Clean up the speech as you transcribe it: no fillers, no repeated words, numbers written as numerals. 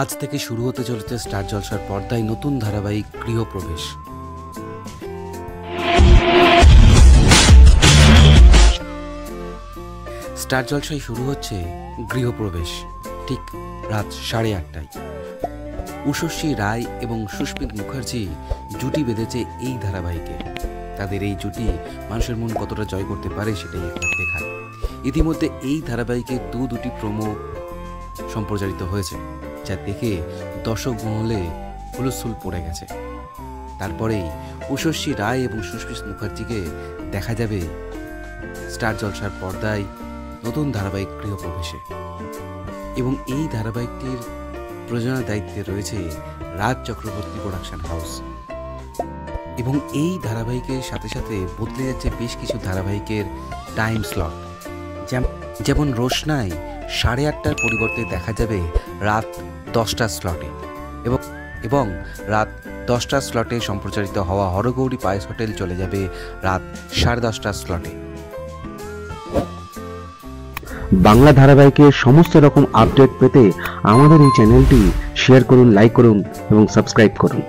আজ থেকে শুরু হতে চলেছে স্টার জলসার পর্দায় নতুন ধারাবাহিক গৃহপ্রবেশ। স্টার জলসায় শুরু হচ্ছে গৃহপ্রবেশ ঠিক রাত 8:30টায়। উষস্বী রায় এবং সুস্মিত মুখার্জি জুটি বেঁধেছে এই ধারাবাহিকে। তাদের এই জুটি মানুষের মন কতটা জয় করতে পারে সেটাই একবার দেখায়। ইতিমধ্যে এই ধারাবাহিকে দুটি প্রোমো সম্প্রচারিত হয়েছে, যা দেখে দর্শক মহলে হুলস্থুল পড়ে গেছে। তারপরেই উষস্বী রায় এবং সুস্মিত মুখার্জিকে দেখা যাবে স্টার জলসার পর্দায় নতুন ধারাবাহিক গৃহপ্রবেশে। এবং এই ধারাবাহিকটির প্রযোজনা দায়িত্বে রয়েছে রাজ চক্রবর্তী প্রোডাকশন হাউস। এবং এই ধারাবাহিকের সাথে সাথে বদলে যাচ্ছে বেশ কিছু ধারাবাহিকের টাইম স্লট। যেমন রোশনাই 8:30টার পরিবর্তে দেখা যাবে রাত 10টার স্লটে, এবং রাত 10টার স্লটে সম্প্রচারিত হওয়া হরগৌরী পায়েস হোটেল চলে যাবে রাত 10:30টার স্লটে। বাংলা ধারাবাহিকের সমস্ত রকম আপডেট পেতে আমাদের এই চ্যানেলটি শেয়ার করুন, লাইক করুন এবং সাবস্ক্রাইব করুন।